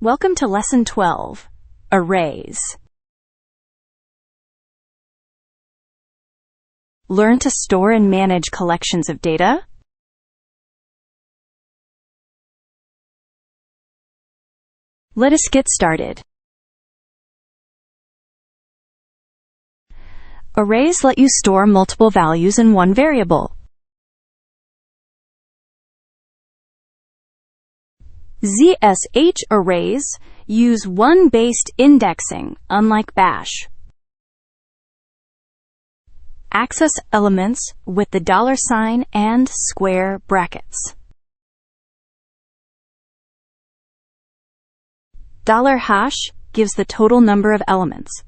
Welcome to Lesson 12, Arrays. Learn to store and manage collections of data. Let us get started. Arrays let you store multiple values in one variable. ZSH arrays use one-based indexing, unlike Bash. Access elements with the $ and square brackets. $# gives the total number of elements.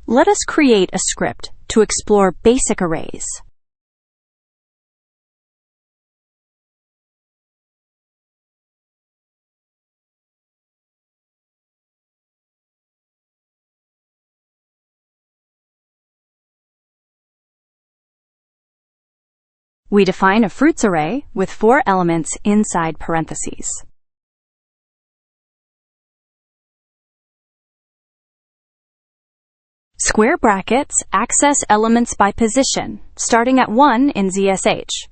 Let us create a script to explore basic arrays. We define a fruits array with 4 elements inside parentheses. Square brackets access elements by position, starting at 1 in ZSH.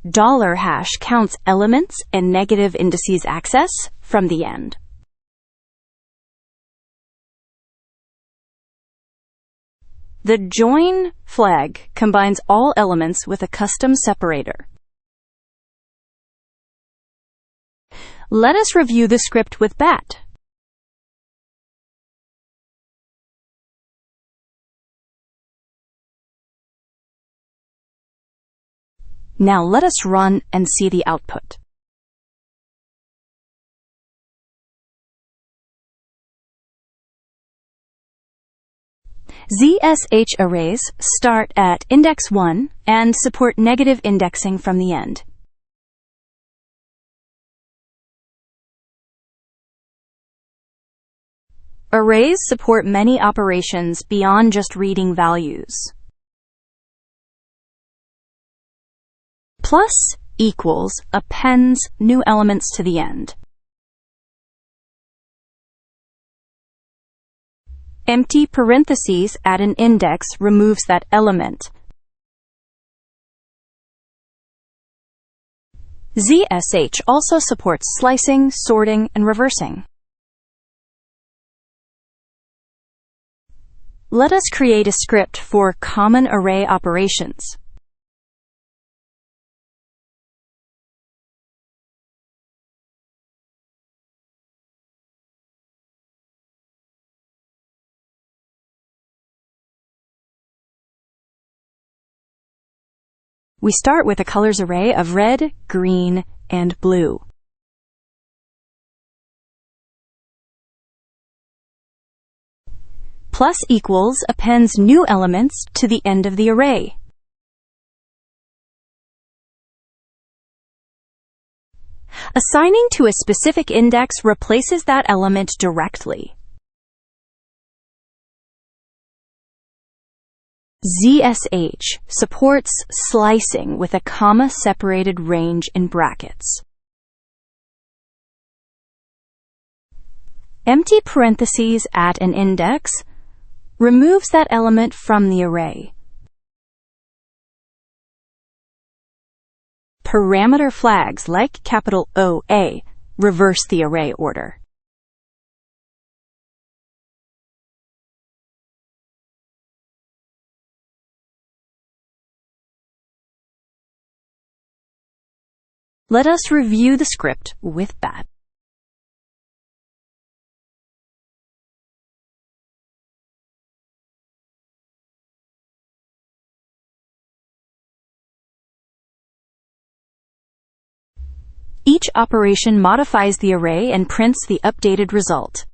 $# counts elements and negative indices access from the end. The join flag combines all elements with a custom separator. Let us review the script with bat. Now let us run and see the output. ZSH arrays start at index 1 and support negative indexing from the end. Arrays support many operations beyond just reading values. Plus equals appends new elements to the end. Empty parentheses at an index removes that element. ZSH also supports slicing, sorting, and reversing. Let us create a script for common array operations. We start with a colors array of red, green, and blue. Plus equals appends new elements to the end of the array. Assigning to a specific index replaces that element directly. ZSH supports slicing with a comma-separated range in brackets. Empty parentheses at an index removes that element from the array. Parameter flags like capital OA reverse the array order. Let us review the script with bat. Each operation modifies the array and prints the updated result.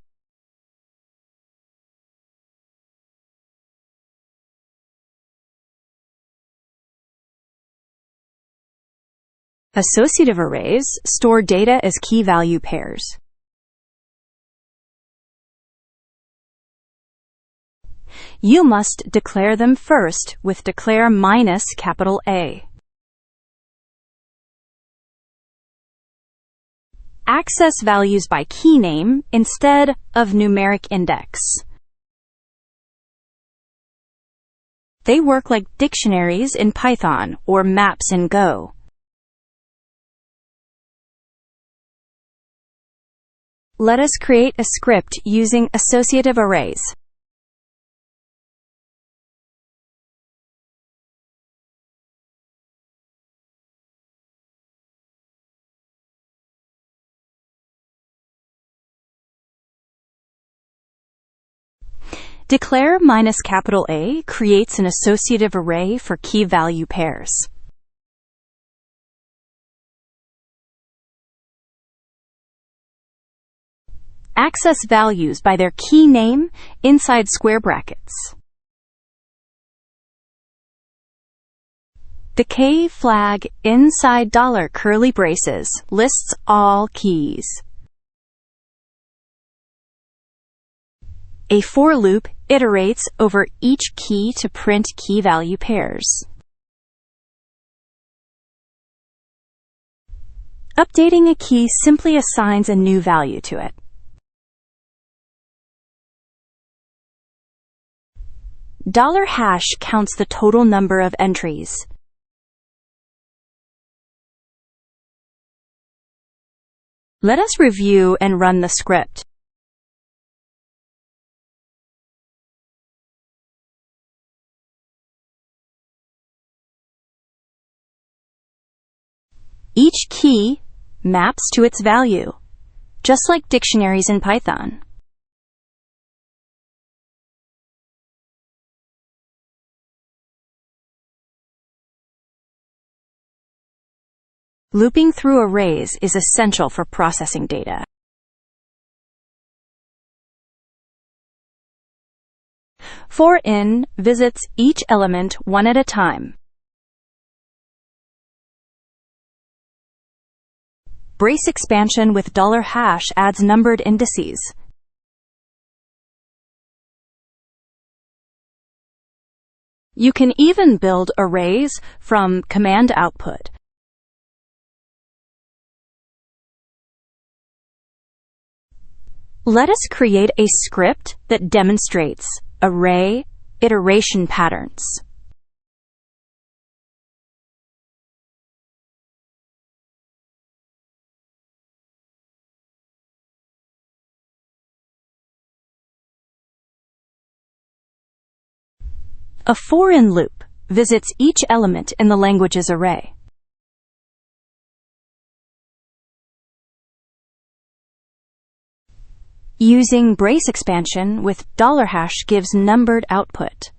Associative arrays store data as key-value pairs. you must declare them first with declare minus capital A. Access values by key name instead of numeric index. They work like dictionaries in Python or maps in Go. Let us create a script using associative arrays. Declare minus capital A creates an associative array for key value pairs. Access values by their key name inside square brackets. The K flag inside dollar curly braces lists all keys. A for loop iterates over each key to print key value pairs. Updating a key simply assigns a new value to it. $# counts the total number of entries. Let us review and run the script. Each key maps to its value, just like dictionaries in Python. Looping through arrays is essential for processing data. For in visits each element one at a time. Brace expansion with $# adds numbered indices. You can even build arrays from command output. Let us create a script that demonstrates array iteration patterns. A for-in loop visits each element in the language's array. Using brace expansion with $# gives numbered output.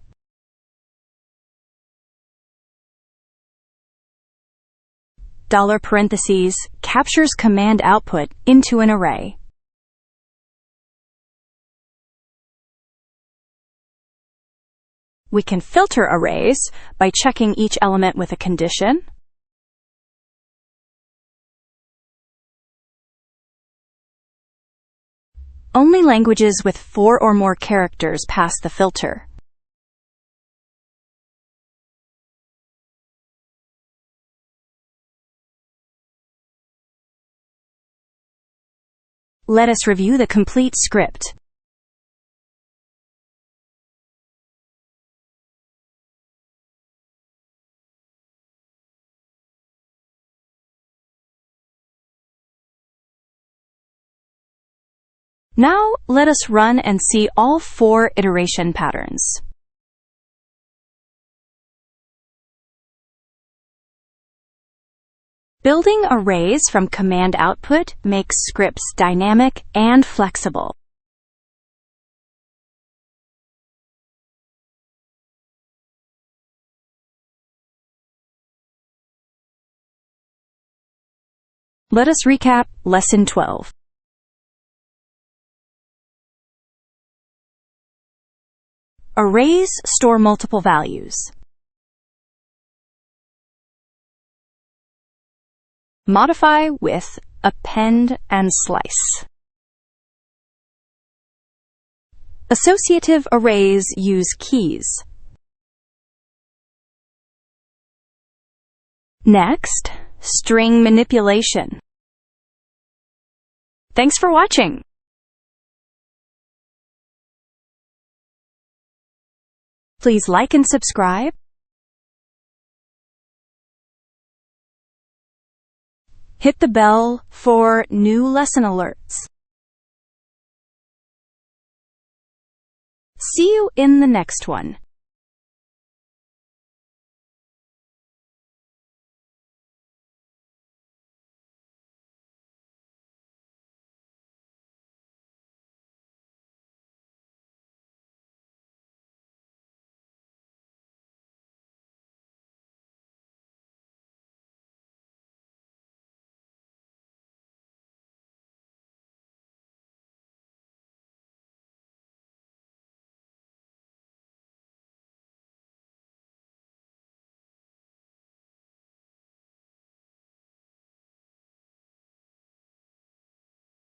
$parentheses captures command output into an array. We can filter arrays by checking each element with a condition, only languages with 4 or more characters pass the filter. Let us review the complete script. Now, let us run and see all 4 iteration patterns. Building arrays from command output makes scripts dynamic and flexible. Let us recap Lesson 12. Arrays store multiple values. Modify with append and slice. Associative arrays use keys. Next, string manipulation. Thanks for watching. Please like and subscribe. Hit the bell for new lesson alerts. See you in the next one.